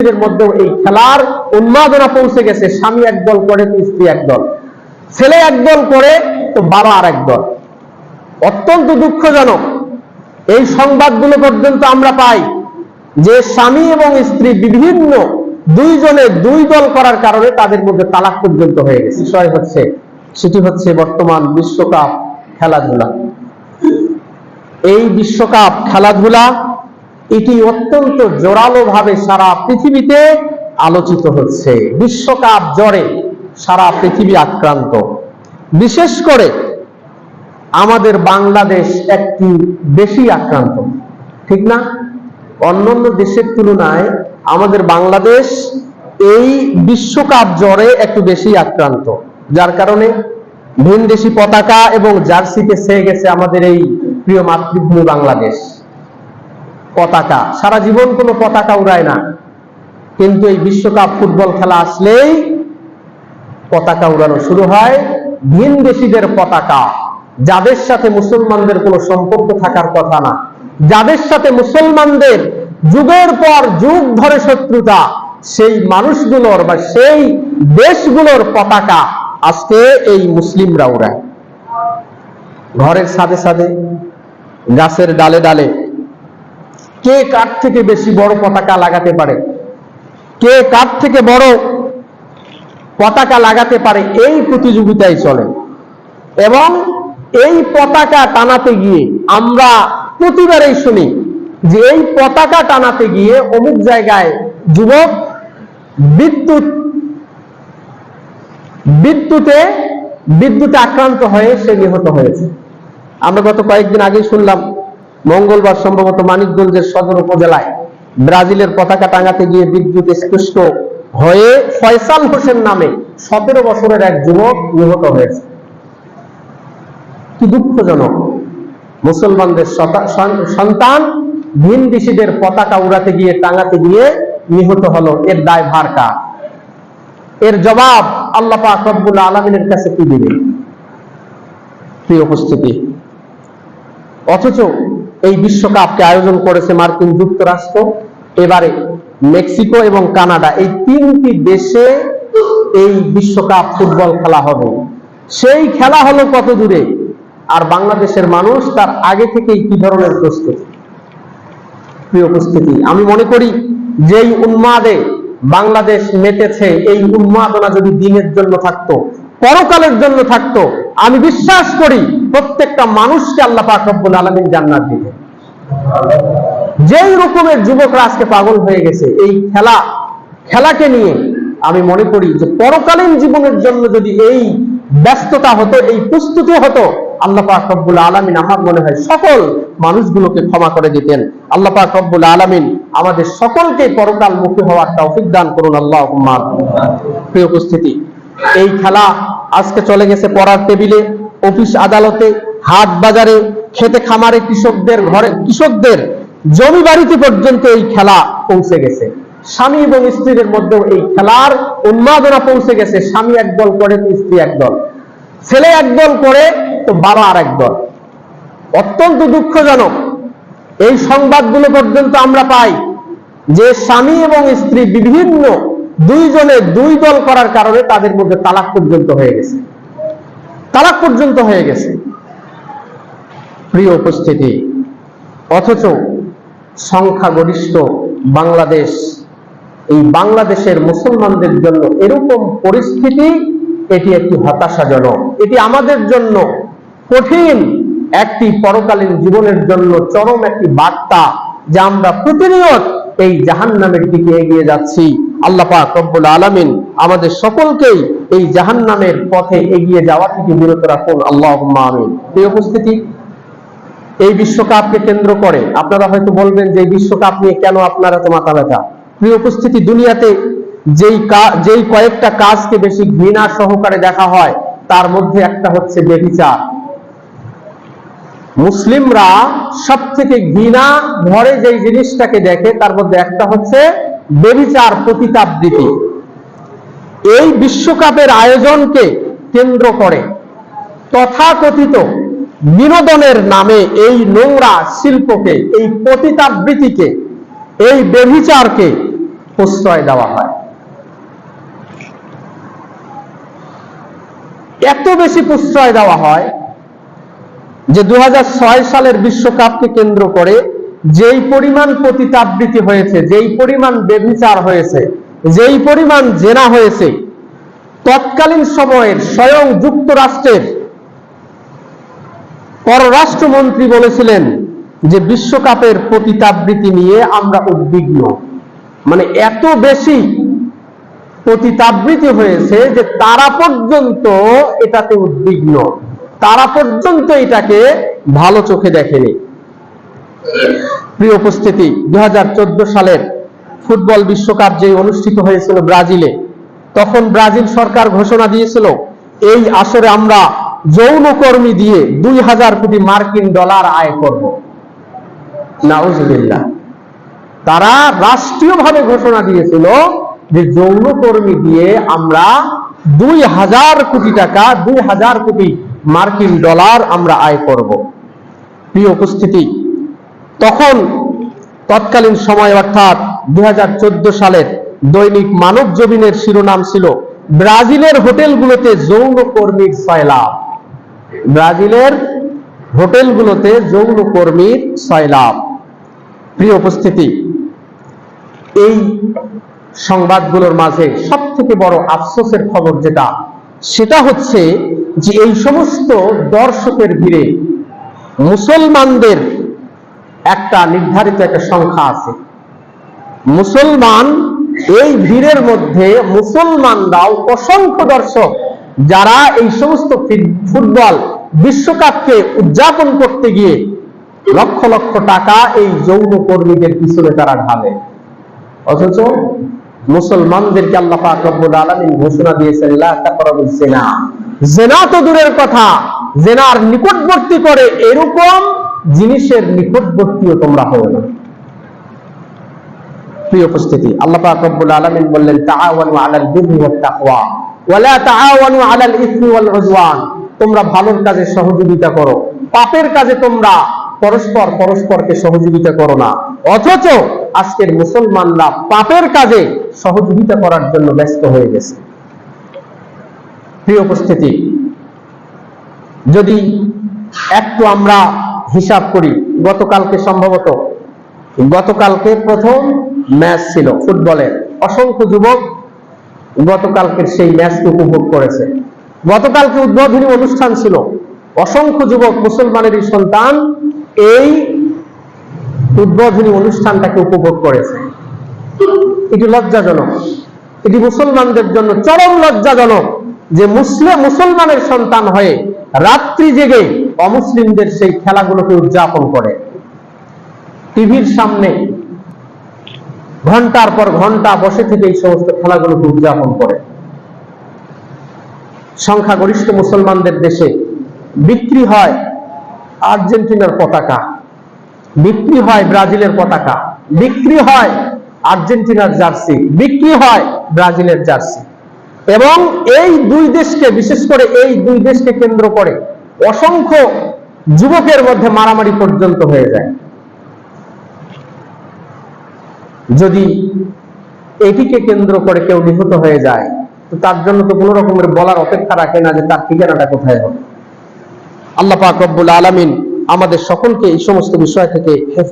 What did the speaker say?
স্ত্রীর মধ্যেও এই খেলার উন্মাদনা পৌঁছে গেছে। স্বামী একদল করে তো স্ত্রী একদল, ছেলে একদল করে তো বাবা আর একদল। অত্যন্ত দুঃখজনক এই সংবাদগুলো পর্যন্ত আমরা পাই যে স্বামী এবং স্ত্রী বিভিন্ন দুইজনে দুই দল করার কারণে তাদের মধ্যে তালাক পর্যন্ত হয়ে গেছে। বিষয় হচ্ছে সেটি হচ্ছে বর্তমান বিশ্বকাপ খেলাধুলা। এই বিশ্বকাপ খেলাধুলা এটি অত্যন্ত জোরালো ভাবে সারা পৃথিবীতে আলোচিত হচ্ছে। বিশ্বকাপ জ্বরে সারা পৃথিবী আক্রান্ত। বিশেষ করে আমাদের বাংলাদেশ একটু বেশি আক্রান্ত, ঠিক না? অন্যান্য দেশের তুলনায় আমাদের বাংলাদেশ এই বিশ্বকাপ জ্বরে একটু বেশি আক্রান্ত, যার কারণে ভিনদেশি পতাকা এবং জার্সিতে ছেয়ে গেছে আমাদের এই প্রিয় মাতৃভূমি বাংলাদেশ। পতাকা সারা জীবন কোনো পতাকা উড়ায় না, কিন্তু এই বিশ্বকাপ ফুটবল খেলা আসলেই পতাকা উড়ানো শুরু হয়। ভিনদেশীদের পতাকা, যাদের সাথে মুসলমানদের কোনো সম্পর্ক থাকার কথা না, যাদের সাথে মুসলমানদের যুগের পর যুগ ধরে শত্রুতা, সেই মানুষগুলোর বা সেই দেশগুলোর পতাকা আজকে এই মুসলিমরা উড়ায়। ঘরের ছাদে ছাদে, গাছের ডালে ডালে কে কার থেকে বেশি বড় পতাকা লাগাতে পারে, কে কার থেকে বড় পতাকা লাগাতে পারে, এই প্রতিযোগিতায় চলে। এবং এই পতাকা টানাতে গিয়ে আমরা প্রতিবারেই শুনি যে এই পতাকা টানাতে গিয়ে অমুক জায়গায় যুবক বিদ্যুতে আক্রান্ত হয়ে সে নিহত হয়েছে। আমরা গত কয়েকদিন আগেই শুনলাম, মঙ্গলবার সম্ভবত মানিকগঞ্জের সদর উপজেলায় ব্রাজিলের পতাকা টাঙাতে গিয়ে বিদ্যুৎ স্পৃষ্ট হয়ে ফয়সাল হোসেন নামে 17 বছরের এক যুবক নিহত হয়েছে। কি দুঃখজনক! মুসলমানদের সন্তান ভিনদেশীদের পতাকা উড়াতে গিয়ে টাঙাতে গিয়ে নিহত হলো। এর দায়ভার কার? এর জবাব আল্লাহ পাক রব্বুল আলামিনের কাছে কি দিবে? প্রিয় উপস্থিতি, অথচ এই বিশ্বকাপকে আয়োজন করেছে মার্কিন যুক্তরাষ্ট্র, এবারে মেক্সিকো এবং কানাডা। এই 3টি দেশে এই বিশ্বকাপ ফুটবল খেলা হবে। সেই খেলা হলো কত দূরে, আর বাংলাদেশের মানুষ তার আগে থেকেই কি ধরনের প্রস্তুতি? প্রিয় উপস্থিতি, আমি মনে করি যেই উন্মাদে বাংলাদেশ মেতেছে, এই উন্মাদনা যদি দিনের জন্য থাকতো, পরকালের জন্য থাকতো, আমি বিশ্বাস করি প্রত্যেকটা মানুষকে আল্লাহ পাক রব্বুল আলামিন জান্নাত দিবেন। যেই রকমের যুবকরা আজকে পাগল হয়ে গেছে এই খেলাকে নিয়ে, আমি মনে করি যে পরকালীন জীবনের জন্য যদি এই ব্যস্ততা হতো, এই প্রস্তুতি হতো, আল্লাহ পাক রব্বুল আলামিন আমার মনে হয় সকল মানুষগুলোকে ক্ষমা করে দিতেন। আল্লাহ পাক রব্বুল আলামিন আমাদের সকলকে পরকাল মুখী হওয়ার তৌফিক দান করুন, আল্লাহুম্মা। প্রিয় উপস্থিতি, এই খেলা আজকে চলে গেছে পড়ার টেবিলে, অফিস আদালতে, হাট বাজারে, খেতে খামারে, কৃষকদের ঘরে, কৃষকদের জমি বাড়িতে পর্যন্ত এই খেলা পৌঁছে গেছে। স্বামী এবং স্ত্রীর মধ্যেও এই খেলার উন্মাদনা পৌঁছে গেছে। স্বামী একদল করে তো স্ত্রী একদল, ছেলে একদল করে তো বাবা আর একদল। অত্যন্ত দুঃখজনক এই সংবাদগুলো পর্যন্ত আমরা পাই যে স্বামী এবং স্ত্রী বিভিন্ন দুইজনে দুই দল করার কারণে তাদের মধ্যে তালাক পর্যন্ত হয়ে গেছে। তালাক পর্যন্ত হয়ে গেছে। প্রিয় উপস্থিতি, অথচ সংখ্যাগরিষ্ঠ বাংলাদেশ, এই বাংলাদেশের মুসলমানদের জন্য এরকম পরিস্থিতি, এটি একটি হতাশাজনক। এটি আমাদের জন্য কঠিন একটি পরকালীন জীবনের জন্য চরম একটি বার্তা, যা আমরা প্রতিনিয়ত এই জাহান্নামের দিকে এগিয়ে যাচ্ছি। আল্লাহ পাক রব্বুল আলামিন আমাদের সকলকেই এই জাহান্নামের পথে এগিয়ে যাওয়া থেকে বিরত রাখুন, আল্লাহুম্মা আমিন। প্রিয় উপস্থিতি, এই বিশ্বকাপকে কেন্দ্র করে আপনারা হয়তো বলবেন যে এই বিশ্বকাপ নিয়ে কেন আপনারা এত মাথা ব্যথা? প্রিয় উপস্থিতি, দুনিয়াতে যেই কয়েকটা কাজকে বেশি ঘৃণা সহকারে দেখা হয় তার মধ্যে একটা হচ্ছে ব্যভিচার। মুসলিমরা সব থেকে ঘৃণা ভরে যেই জিনিসটাকে দেখে তার মধ্যে একটা হচ্ছে ব্যভিচার, পতিতাবৃত্তি। এই বিশ্বকাপের আয়োজনকে কেন্দ্র করে তথাকথিত বিনোদনের নামে এই নোংরা শিল্পকে, এই পতিতাবৃত্তিকে, এই ব্যভিচারকে প্রশ্রয় দেওয়া হয়। এত বেশি প্রশ্রয় দেওয়া হয় যে 2006 সালের বিশ্বকাপকে কেন্দ্র করে যেই পরিমাণ পতিতাবৃত্তি হয়েছে, যেই পরিমাণ ব্যভিচার হয়েছে, যেই পরিমাণ জেনা হয়েছে, তৎকালীন সময়ের স্বয়ং যুক্তরাষ্ট্রের পররাষ্ট্রমন্ত্রী বলেছিলেন যে বিশ্বকাপের পতিতাবৃত্তি নিয়ে আমরা উদ্বিগ্ন। মানে এত বেশি পতিতাবৃত্তি হয়েছে যে তারা পর্যন্ত এটাতে উদ্বিগ্ন, তারা পর্যন্ত এটাকে ভালো চোখে দেখেনি। প্রিয় উপস্থিতি, 2014 সালের ফুটবল বিশ্বকাপ যে অনুষ্ঠিত হয়েছিল ব্রাজিলে, তখন ব্রাজিল সরকার ঘোষণা দিয়েছিল এই আসরে আমরা যৌনকর্মী দিয়ে 2000 কোটি মার্কিন ডলার আয় করব। নাউজুবিল্লাহ। তারা রাষ্ট্রীয়ভাবে ঘোষণা দিয়েছিল যে যৌনকর্মী দিয়ে আমরা 2000 কোটি টাকা, 2000 কোটি মার্কিন ডলার আমরা আয় করব। প্রিয় উপস্থিতি, তখন তৎকালীন সময় অর্থাৎ 2014 সালের দৈনিক মানব জমিনের শিরোনাম ছিল ব্রাজিলের হোটেলগুলোতে যৌনকর্মীর সয়লাভ। ব্রাজিলের হোটেলগুলোতে যৌনকর্মীর সয়লাভ। প্রিয় উপস্থিতি, এই সংবাদগুলোর মাঝে সব থেকে বড় আফসোসের খবর যেটা, সেটা হচ্ছে যে এই সমস্ত দর্শকের ভিড়ে মুসলমানদের একটা নির্ধারিত একটা সংখ্যা আছে। মুসলমান, এই ভিড়ের মধ্যে মুসলমানরাও অসংখ্য দর্শক যারা এই সমস্ত ফুটবল বিশ্বকাপকে উদযাপন করতে গিয়ে লক্ষ লক্ষ টাকা এই যৌন কর্মীদের পিছনে তারা ঢালে। অথচ মুসলমানদেরকে আল্লাহ পাক রব্বুল আলামিন ঘোষণা দিয়েছেন লা তাকরাবুজ জিনা। জিনা তো দূরের কথা, জিনার নিকটবর্তী করে এরকম জিনিসের নিকটবর্তীও তোমরা হও না। প্রিয় উপস্থিতি, আল্লাহ পাক রব্বুল আলামিন বললেন তাআওয়ানু আলাল বিররি ওয়াত তাকওয়া ওয়া লা তাআওয়ানু আলাল ইসমি ওয়াল উদওয়ান। তোমরা ভালোর কাজে সহযোগিতা করো, পাপের কাজে তোমরা পরস্পরকে সহযোগিতা করো না। অথচ আজকের মুসলমানরা পাপের কাজে সহযোগিতা করার জন্য ব্যস্ত হয়ে গেছে। প্রিয় উপস্থিতি, যদি একটু আমরা হিসাব করি, গতকালকে প্রথম ম্যাচ ছিল ফুটবলের, অসংখ্য যুবক গতকালকের সেই ম্যাচকে উপভোগ করেছে। গতকালকে উদ্বোধনী অনুষ্ঠান ছিল, অসংখ্য যুবক মুসলমানেরই সন্তান এই উদ্বোধনী অনুষ্ঠানটাকে উপভোগ করেছে। এটি লজ্জাজনক, এটি মুসলমানদের জন্য চরম লজ্জাজনক যে মুসলমানের সন্তান হয়ে রাত্রি জেগে অমুসলিমদের সেই খেলাগুলোকে উদযাপন করে, টিভির সামনে ঘন্টার পর ঘন্টা বসে থেকে এই সমস্ত খেলাগুলোকে উদযাপন করে। সংখ্যাগরিষ্ঠ মুসলমানদের দেশে বিক্রি হয় আর্জেন্টিনার পতাকা, বিক্রি হয় ব্রাজিলের পতাকা, বিক্রি হয় আর্জেন্টিনার জার্সি, বিক্রি হয় ব্রাজিলের জার্সি। এবং এই দুই দেশকে, বিশেষ করে এই দুই দেশকে কেন্দ্র করে অসংখ্য যুবকের মধ্যে মারামারি পর্যন্ত হয়ে যায়। যদি এটিকে কেন্দ্র করে কেউ নিহত হয়ে যায়, তো তার জন্য তো কোনো রকমের বলার অপেক্ষা রাখে না যে তার ঠিকানাটা কোথায় হবে। আল্লাহ পাক রব্বুল আলামিন আমাদের সকলকে এই সমস্ত বিষয় থেকে হেফাজত